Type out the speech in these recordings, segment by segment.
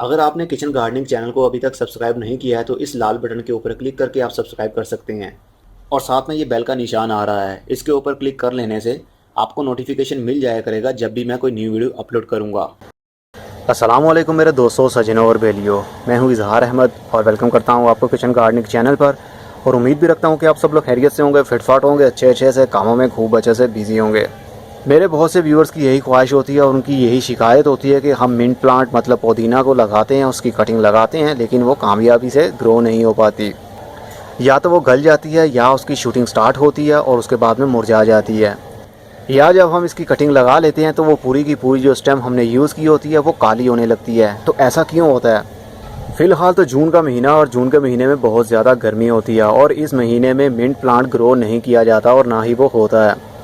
अगर आपने kitchen gardening channel को अभी तक सब्सक्राइब नहीं किया है तो इस लाल बटन के ऊपर क्लिक करके आप सब्सक्राइब कर सकते हैं और साथ में ये बेल का निशान आ रहा है, इसके ऊपर क्लिक कर लेने से आपको नोटिफिकेशन मिल जाया करेगा जब भी मैं कोई न्यू वीडियो अपलोड करूँगा। अस्सलाम वालेकुम मेरे दोस्तों, सजनों और बेलियों, मैं हूँ इजहार अहमद और वेलकम करता हूँ आपको किचन गार्डनिंग चैनल पर। और उम्मीद भी रखता हूँ कि आप सब लोग खैरियत से होंगे, फिटफाट होंगे, अच्छे से कामों में खूब अच्छे से बिजी होंगे। मेरे बहुत से व्यूअर्स की यही ख्वाहिश होती है और उनकी यही शिकायत होती है कि हम मिंट प्लांट मतलब पुदीना को लगाते हैं, उसकी कटिंग लगाते हैं, लेकिन वो कामयाबी से ग्रो नहीं हो पाती। या तो वो गल जाती है या उसकी शूटिंग स्टार्ट होती है और उसके बाद में मुरझा जाती है, या जब हम इसकी कटिंग लगा लेते हैं तो वो पूरी की पूरी जो स्टेम हमने यूज़ की होती है वो काली होने लगती है। तो ऐसा क्यों होता है? फ़िलहाल तो जून का महीना और जून के महीने में बहुत ज़्यादा गर्मी होती है और इस महीने में मिंट प्लांट ग्रो नहीं किया जाता और ना ही वो होता है।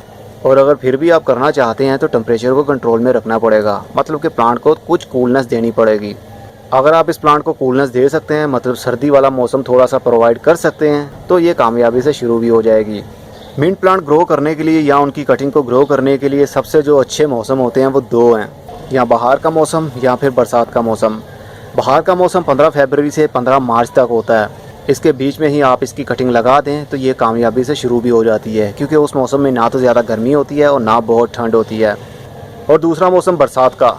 और अगर फिर भी आप करना चाहते हैं तो टेम्परेचर को कंट्रोल में रखना पड़ेगा, मतलब कि प्लांट को कुछ कूलनेस देनी पड़ेगी। अगर आप इस प्लांट को कूलनेस दे सकते हैं, मतलब सर्दी वाला मौसम थोड़ा सा प्रोवाइड कर सकते हैं, तो ये कामयाबी से शुरू भी हो जाएगी। मिंट प्लांट ग्रो करने के लिए या उनकी कटिंग को ग्रो करने के लिए सबसे जो अच्छे मौसम होते हैं वो दो हैं, या बाहर का मौसम या फिर बरसात का मौसम। बाहर का मौसम 15 फरवरी से 15 मार्च तक होता है। इसके बीच में ही आप इसकी कटिंग लगा दें तो ये कामयाबी से शुरू भी हो जाती है, क्योंकि उस मौसम में ना तो ज़्यादा गर्मी होती है और ना बहुत ठंड होती है। और दूसरा मौसम बरसात का,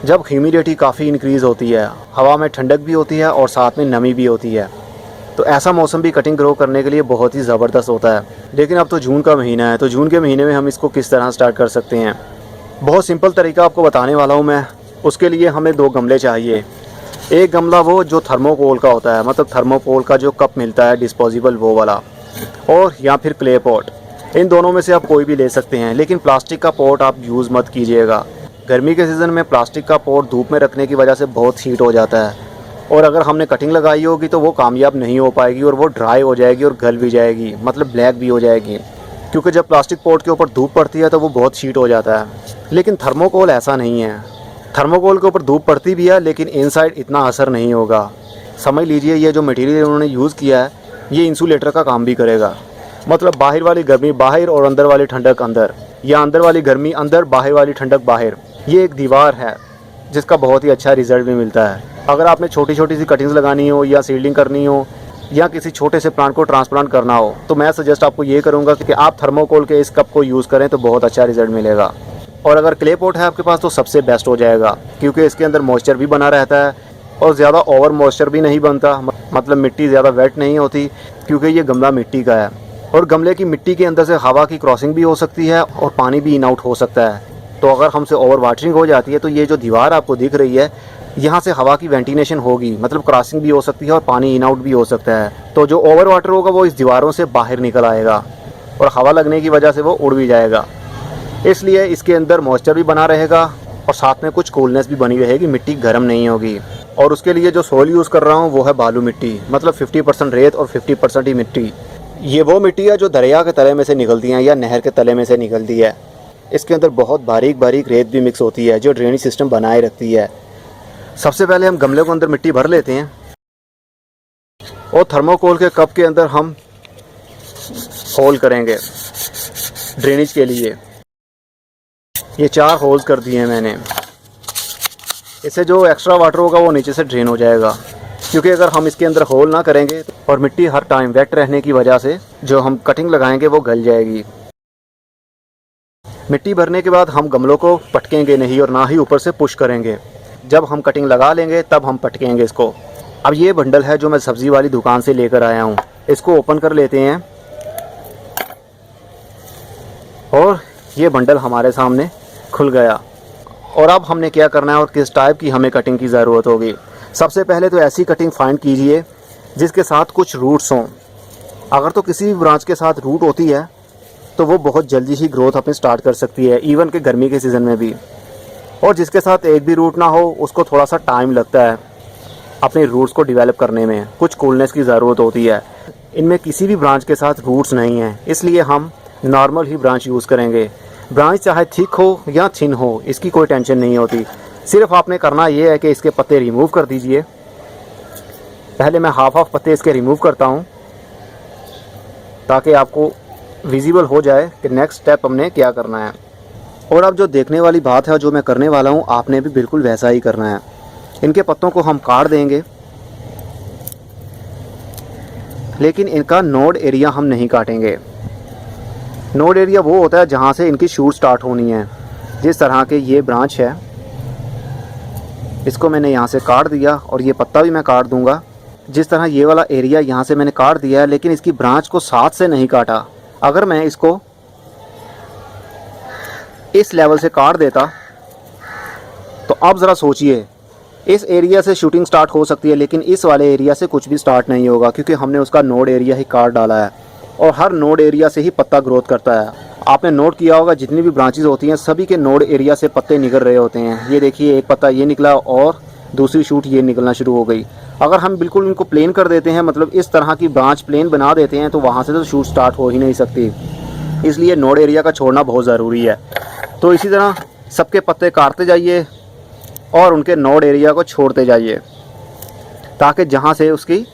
जब ह्यूमिडिटी काफ़ी इंक्रीज़ होती है, हवा में ठंडक भी होती है और साथ में नमी भी होती है। तो ऐसा मौसम भी कटिंग ग्रो करने के लिए बहुत ही ज़बरदस्त होता है। लेकिन अब तो जून का महीना है, तो जून के महीने में हम इसको किस तरह स्टार्ट कर सकते हैं? बहुत सिंपल तरीका आपको बताने वाला हूँ मैं। उसके लिए हमें 2 गमले चाहिए। एक गमला वो जो थर्मोकोल का होता है, मतलब थर्मोकोल का जो कप मिलता है डिस्पोजेबल वो वाला, और या फिर क्ले पॉट। इन दोनों में से आप कोई भी ले सकते हैं, लेकिन प्लास्टिक का पॉट आप यूज़ मत कीजिएगा। गर्मी के सीज़न में प्लास्टिक का पॉट धूप में रखने की वजह से बहुत हीट हो जाता है और अगर हमने कटिंग लगाई होगी तो वो कामयाब नहीं हो पाएगी और वो ड्राई हो जाएगी और गल भी जाएगी, मतलब ब्लैक भी हो जाएगी, क्योंकि जब प्लास्टिक पॉट के ऊपर धूप पड़ती है तो वो बहुत हीट हो जाता है। लेकिन थर्मोकोल ऐसा नहीं है। थर्मोकोल के ऊपर धूप पड़ती भी है लेकिन इनसाइड इतना असर नहीं होगा। समझ लीजिए ये जो मटेरियल उन्होंने यूज़ किया है ये इंसुलेटर का काम भी करेगा, मतलब बाहर वाली गर्मी बाहर और अंदर वाली ठंडक अंदर, या अंदर वाली गर्मी अंदर, बाहर वाली ठंडक बाहर। ये एक दीवार है जिसका बहुत ही अच्छा रिजल्ट भी मिलता है। अगर आपने छोटी छोटी सी कटिंग्स लगानी हो या सीडलिंग करनी हो या किसी छोटे से प्लांट को ट्रांसप्लांट करना हो तो मैं सजेस्ट आपको ये करूँगा कि आप थर्मोकोल के इस कप को यूज़ करें तो बहुत अच्छा रिजल्ट मिलेगा। और अगर क्ले पॉट है आपके पास तो सबसे बेस्ट हो जाएगा, क्योंकि इसके अंदर मॉइस्चर भी बना रहता है और ज़्यादा ओवर मॉइस्चर भी नहीं बनता, मतलब मिट्टी ज़्यादा वेट नहीं होती, क्योंकि ये गमला मिट्टी का है और गमले की मिट्टी के अंदर से हवा की क्रॉसिंग भी हो सकती है और पानी भी इन आउट हो सकता है। तो अगर हमसे ओवर वाटरिंग हो जाती है तो ये जो दीवार आपको दिख रही है यहाँ से हवा की वेंटिलेशन होगी, मतलब क्रॉसिंग भी हो सकती है और पानी इन आउट भी हो सकता है। तो जो ओवर वाटर होगा वो इस दीवारों से बाहर निकल आएगा और हवा लगने की वजह से वो उड़ भी जाएगा। इसलिए इसके अंदर मॉइस्चर भी बना रहेगा और साथ में कुछ कूलनेस भी बनी रहेगी, मिट्टी गर्म नहीं होगी। और उसके लिए जो सोल यूज़ कर रहा हूँ वो है बालू मिट्टी, मतलब 50% रेत और 50% ही मिट्टी। ये वो मिट्टी है जो दरिया के तले में से निकलती है या नहर के तले में से निकलती है। इसके अंदर बहुत बारीक बारीक रेत भी मिक्स होती है जो ड्रेनेज सिस्टम बनाए रखती है। सबसे पहले हम गमले को अंदर मिट्टी भर लेते हैं और थर्मोकोल के कप के अंदर हम होल करेंगे ड्रेनेज के लिए। ये 4 होल्स कर दिए हैं मैंने। इससे जो एक्स्ट्रा वाटर होगा वो नीचे से ड्रेन हो जाएगा, क्योंकि अगर हम इसके अंदर होल ना करेंगे और मिट्टी हर टाइम वेट रहने की वजह से जो हम कटिंग लगाएंगे वो गल जाएगी। मिट्टी भरने के बाद हम गमलों को पटकेंगे नहीं और ना ही ऊपर से पुश करेंगे। जब हम कटिंग लगा लेंगे तब हम पटकेंगे इसको। अब ये बंडल है जो मैं सब्ज़ी वाली दुकान से लेकर आया हूँ, इसको ओपन कर लेते हैं और ये बंडल हमारे सामने खुल गया। और अब हमने क्या करना है और किस टाइप की हमें कटिंग की ज़रूरत होगी। सबसे पहले तो ऐसी कटिंग फाइंड कीजिए जिसके साथ कुछ रूट्स हों। अगर तो किसी भी ब्रांच के साथ रूट होती है तो वो बहुत जल्दी ही ग्रोथ अपनी स्टार्ट कर सकती है, इवन के गर्मी के सीज़न में भी। और जिसके साथ एक भी रूट ना हो उसको थोड़ा सा टाइम लगता है अपने रूट्स को डेवलप करने में, कुछ कूलनेस की ज़रूरत होती है। इनमें किसी भी ब्रांच के साथ रूट्स नहीं हैं, इसलिए हम नॉर्मल ही ब्रांच यूज़ करेंगे। ब्रांच चाहे थिक हो या थिन हो इसकी कोई टेंशन नहीं होती। सिर्फ आपने करना ये है कि इसके पत्ते रिमूव कर दीजिए। पहले मैं हाफ पत्ते इसके रिमूव करता हूँ ताकि आपको विजिबल हो जाए कि नेक्स्ट स्टेप हमने क्या करना है। और अब जो देखने वाली बात है, जो मैं करने वाला हूँ, आपने भी बिल्कुल वैसा ही करना है। इनके पत्तों को हम काट देंगे, लेकिन इनका नोड एरिया हम नहीं काटेंगे। नोड एरिया वो होता है जहाँ से इनकी शूट स्टार्ट होनी है। जिस तरह के ये ब्रांच है, इसको मैंने यहाँ से काट दिया और ये पत्ता भी मैं काट दूँगा। जिस तरह ये वाला एरिया यहाँ से मैंने काट दिया है, लेकिन इसकी ब्रांच को साथ से नहीं काटा। अगर मैं इसको इस लेवल से काट देता तो आप ज़रा सोचिए, इस एरिया से शूटिंग स्टार्ट हो सकती है, लेकिन इस वाले एरिया से कुछ भी स्टार्ट नहीं होगा, क्योंकि हमने उसका नोड एरिया ही काट डाला है। और हर नोड एरिया से ही पत्ता ग्रोथ करता है। आपने नोट किया होगा जितनी भी ब्रांचेस होती हैं सभी के नोड एरिया से पत्ते निकल रहे होते हैं। ये देखिए, एक पत्ता ये निकला और दूसरी शूट ये निकलना शुरू हो गई। अगर हम बिल्कुल इनको प्लेन कर देते हैं, मतलब इस तरह की ब्रांच प्लेन बना देते हैं, तो वहाँ से तो शूट स्टार्ट हो ही नहीं सकती। इसलिए नोड एरिया का छोड़ना बहुत ज़रूरी है। तो इसी तरह सबके पत्ते काटते जाइए और उनके नोड एरिया को छोड़ते जाइए, ताकि जहाँ से उसकी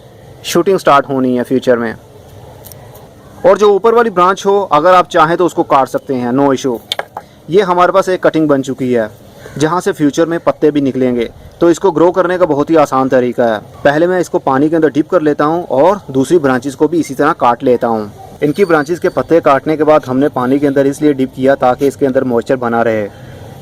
शूटिंग स्टार्ट होनी है फ्यूचर में। और जो ऊपर वाली ब्रांच हो, अगर आप चाहें तो उसको काट सकते हैं, नो इशू। ये हमारे पास एक कटिंग बन चुकी है जहाँ से फ्यूचर में पत्ते भी निकलेंगे। तो इसको ग्रो करने का बहुत ही आसान तरीका है। पहले मैं इसको पानी के अंदर डिप कर लेता हूँ और दूसरी ब्रांचेस को भी इसी तरह काट लेता हूँ। इनकी ब्रांचेस के पत्ते काटने के बाद हमने पानी के अंदर इसलिए डिप किया ताकि इसके अंदर मॉइस्चर बना रहे,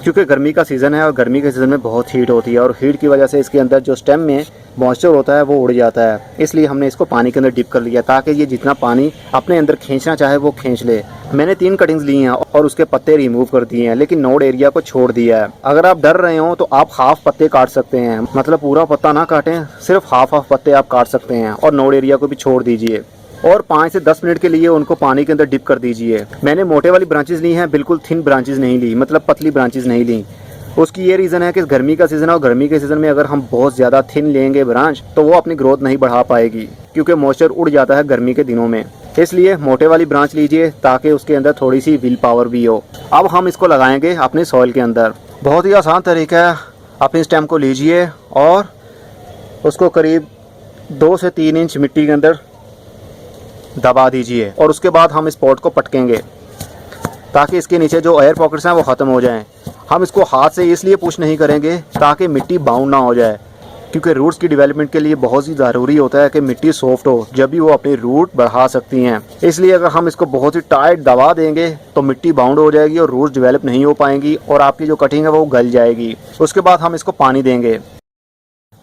क्योंकि गर्मी का सीज़न है और गर्मी के सीज़न में बहुत हीट होती है और हीट की वजह से इसके अंदर जो स्टेम में मॉइस्चर होता है वो उड़ जाता है। इसलिए हमने इसको पानी के अंदर डिप कर लिया ताकि ये जितना पानी अपने अंदर खींचना चाहे वो खींच ले। मैंने 3 कटिंग्स ली हैं और उसके पत्ते रिमूव कर दिए हैं, लेकिन नोड एरिया को छोड़ दिया है। अगर आप डर रहे हो तो आप हाफ पत्ते काट सकते हैं, मतलब पूरा पत्ता ना काटें, सिर्फ हाफ पत्ते आप काट सकते हैं और नोड एरिया को भी छोड़ दीजिए और 5 से 10 मिनट के लिए उनको पानी के अंदर डिप कर दीजिए। मैंने मोटे वाली ब्रांचेस ली हैं, बिल्कुल थिन ब्रांचेस नहीं ली, मतलब पतली ब्रांचेस नहीं ली। उसकी ये रीज़न है कि गर्मी का सीज़न है और गर्मी के सीज़न में अगर हम बहुत ज़्यादा थिन लेंगे ब्रांच तो वो अपनी ग्रोथ नहीं बढ़ा पाएगी, क्योंकि मॉइस्चर उड़ जाता है गर्मी के दिनों में। इसलिए मोटे वाली ब्रांच लीजिए ताकि उसके अंदर थोड़ी सी व्हील पावर भी हो। अब हम इसको लगाएंगे अपने सॉइल के अंदर। बहुत ही आसान तरीका है। अपनी स्टेम को लीजिए और उसको करीब 2 से 3 इंच मिट्टी के अंदर दबा दीजिए और उसके बाद हम इस पॉट को पटकेंगे ताकि इसके नीचे जो एयर पॉकेट्स हैं वो ख़त्म हो जाएं। हम इसको हाथ से इसलिए पुश नहीं करेंगे ताकि मिट्टी बाउंड ना हो जाए, क्योंकि रूट्स की डेवलपमेंट के लिए बहुत ही ज़रूरी होता है कि मिट्टी सॉफ्ट हो, जब भी वो अपनी रूट बढ़ा सकती हैं। इसलिए अगर हम इसको बहुत ही टाइट दबा देंगे तो मिट्टी बाउंड हो जाएगी और रूट्स डेवलप नहीं हो पाएंगी और आपकी जो कटिंग है वो गल जाएगी। उसके बाद हम इसको पानी देंगे।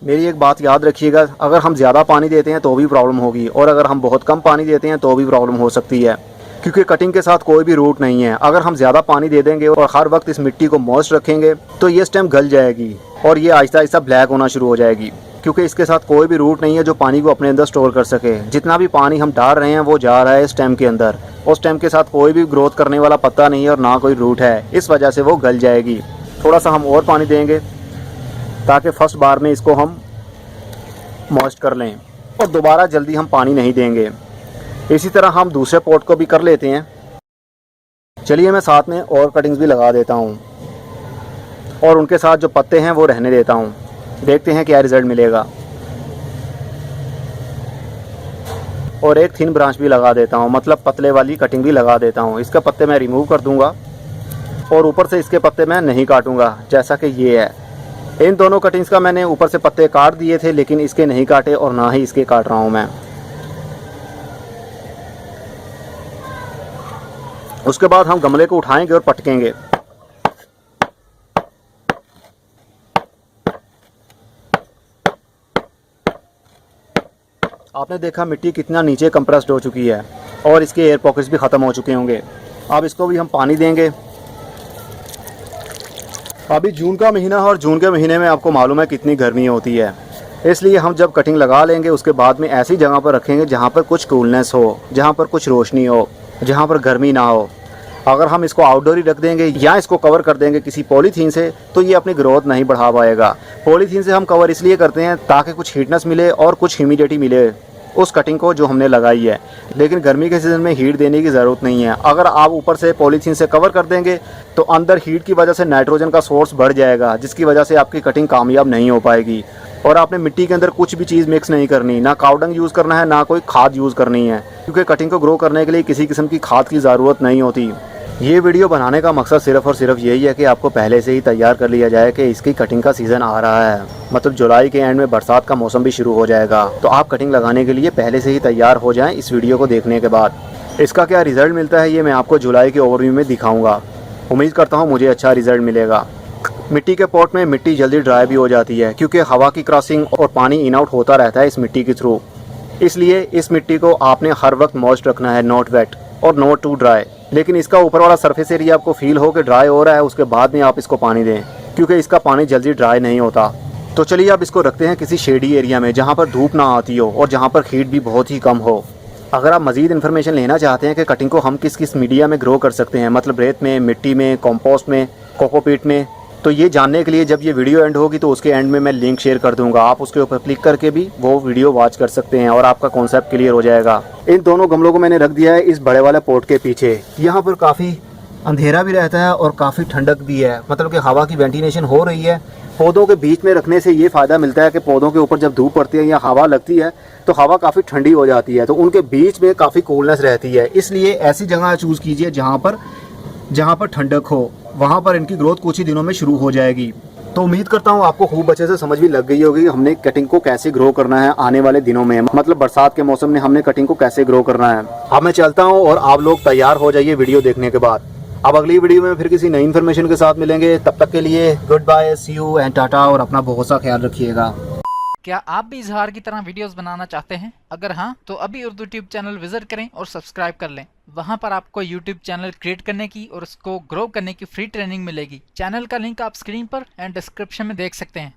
मेरी एक बात याद रखिएगा, अगर हम ज़्यादा पानी देते हैं तो भी प्रॉब्लम होगी और अगर हम बहुत कम पानी देते हैं तो भी प्रॉब्लम हो सकती है, क्योंकि कटिंग के साथ कोई भी रूट नहीं है। अगर हम ज़्यादा पानी दे देंगे और हर वक्त इस मिट्टी को मॉइस्ट रखेंगे तो ये स्टेम गल जाएगी और ये आहिस्ता आहिस्ता ब्लैक होना शुरू हो जाएगी, क्योंकि इसके साथ कोई भी रूट नहीं है जो पानी को अपने अंदर स्टोर कर सके। जितना भी पानी हम डाल रहे हैं वो जा रहा है स्टेम के अंदर और स्टेम के साथ कोई भी ग्रोथ करने वाला पत्ता नहीं है और ना कोई रूट है, इस वजह से वो गल जाएगी। थोड़ा सा हम और पानी देंगे ताकि फर्स्ट बार में इसको हम मॉइस्ट कर लें और दोबारा जल्दी हम पानी नहीं देंगे। इसी तरह हम दूसरे पॉट को भी कर लेते हैं। चलिए मैं साथ में और कटिंग्स भी लगा देता हूँ और उनके साथ जो पत्ते हैं वो रहने देता हूँ। देखते हैं क्या रिज़ल्ट मिलेगा। और एक थिन ब्रांच भी लगा देता हूँ, मतलब पतले वाली कटिंग भी लगा देता हूँ। इसके पत्ते मैं रिमूव कर दूँगा और ऊपर से इसके पत्ते मैं नहीं काटूँगा, जैसा कि ये है। इन दोनों कटिंग्स का मैंने ऊपर से पत्ते काट दिए थे, लेकिन इसके नहीं काटे और ना ही इसके काट रहा हूँ मैं। उसके बाद हम गमले को उठाएंगे और पटकेंगे। आपने देखा मिट्टी कितना नीचे कंप्रेस्ड हो चुकी है और इसके एयर पॉकेट्स भी ख़त्म हो चुके होंगे। अब इसको भी हम पानी देंगे। अभी जून का महीना है और जून के महीने में आपको मालूम है कितनी गर्मी होती है, इसलिए हम जब कटिंग लगा लेंगे उसके बाद में ऐसी जगह पर रखेंगे जहाँ पर कुछ कूलनेस हो, जहाँ पर कुछ रोशनी हो, जहाँ पर गर्मी ना हो। अगर हम इसको आउटडोर ही रख देंगे या इसको कवर कर देंगे किसी पॉलीथीन से तो ये अपनी ग्रोथ नहीं बढ़ा पाएगा। पॉलीथीन से हम कवर इसलिए करते हैं ताकि कुछ हीटनेस मिले और कुछ ह्यूमिडिटी मिले उस कटिंग को जो हमने लगाई है, लेकिन गर्मी के सीज़न में हीट देने की ज़रूरत नहीं है। अगर आप ऊपर से पॉलीथीन से कवर कर देंगे तो अंदर हीट की वजह से नाइट्रोजन का सोर्स बढ़ जाएगा, जिसकी वजह से आपकी कटिंग कामयाब नहीं हो पाएगी। और आपने मिट्टी के अंदर कुछ भी चीज़ मिक्स नहीं करनी, ना काउडंग यूज़ करना है, ना कोई खाद यूज़ करनी है, क्योंकि कटिंग को ग्रो करने के लिए किसी किस्म की खाद की ज़रूरत नहीं होती। ये वीडियो बनाने का मकसद सिर्फ़ और सिर्फ यही है कि आपको पहले से ही तैयार कर लिया जाए कि इसकी कटिंग का सीज़न आ रहा है। मतलब जुलाई के एंड में बरसात का मौसम भी शुरू हो जाएगा, तो आप कटिंग लगाने के लिए पहले से ही तैयार हो जाएं इस वीडियो को देखने के बाद। इसका क्या रिज़ल्ट मिलता है ये मैं आपको जुलाई के ओवरव्यू में दिखाऊँगा। उम्मीद करता हूँ मुझे अच्छा रिज़ल्ट मिलेगा। मिट्टी के पॉट में मिट्टी जल्दी ड्राई भी हो जाती है क्योंकि हवा की क्रॉसिंग और पानी इन आउट होता रहता है इस मिट्टी के थ्रू। इसलिए इस मिट्टी को आपने हर वक्त मॉइस्ट रखना है, नॉट वेट और नॉट टू ड्राई। लेकिन इसका ऊपर वाला सरफेस एरिया आपको फील हो कि ड्राई हो रहा है, उसके बाद में आप इसको पानी दें क्योंकि इसका पानी जल्दी ड्राई नहीं होता। तो चलिए आप इसको रखते हैं किसी शेडी एरिया में जहाँ पर धूप ना आती हो और जहाँ पर हीट भी बहुत ही कम हो। अगर आप मज़ीद इन्फॉर्मेशन लेना चाहते हैं कि कटिंग को हम किस किस मीडिया में ग्रो कर सकते हैं, मतलब रेत में, मिट्टी में, कंपोस्ट में, कोकोपीट में, तो ये जानने के लिए जब ये वीडियो एंड होगी तो उसके एंड में मैं लिंक शेयर कर दूंगा। आप उसके ऊपर क्लिक करके भी वो वीडियो वॉच कर सकते हैं और आपका कॉन्सेप्ट क्लियर हो जाएगा। इन दोनों गमलों को मैंने रख दिया है इस बड़े वाले पोट के पीछे। यहाँ पर काफ़ी अंधेरा भी रहता है और काफ़ी ठंडक भी है, मतलब कि हवा की वेंटिलेशन हो रही है। पौधों के बीच में रखने से ये फ़ायदा मिलता है कि पौधों के ऊपर जब धूप पड़ती है या हवा लगती है तो हवा काफ़ी ठंडी हो जाती है, तो उनके बीच में काफ़ी कूलनेस रहती है। इसलिए ऐसी जगह चूज़ कीजिए जहाँ पर ठंडक हो, वहाँ पर इनकी ग्रोथ कुछ ही दिनों में शुरू हो जाएगी। तो उम्मीद करता हूँ आपको खूब अच्छे से समझ भी लग गई होगी कि हमने कटिंग को कैसे ग्रो करना है आने वाले दिनों में, मतलब बरसात के मौसम में हमने कटिंग को कैसे ग्रो करना है। अब मैं चलता हूँ और आप लोग तैयार हो जाइए वीडियो देखने के बाद। अब अगली वीडियो में फिर किसी नई इन्फॉर्मेशन के साथ मिलेंगे। तब तक के लिए goodbye, see you and tata, और अपना बहुत सा ख्याल रखिएगा। क्या आप भी इजहार की तरह वीडियोस बनाना चाहते हैं? अगर हाँ तो अभी उर्दू ट्यूब चैनल विजिट करें और सब्सक्राइब कर लें। वहां पर आपको यूट्यूब चैनल क्रिएट करने की और उसको ग्रो करने की फ्री ट्रेनिंग मिलेगी। चैनल का लिंक आप स्क्रीन पर एंड डिस्क्रिप्शन में देख सकते हैं।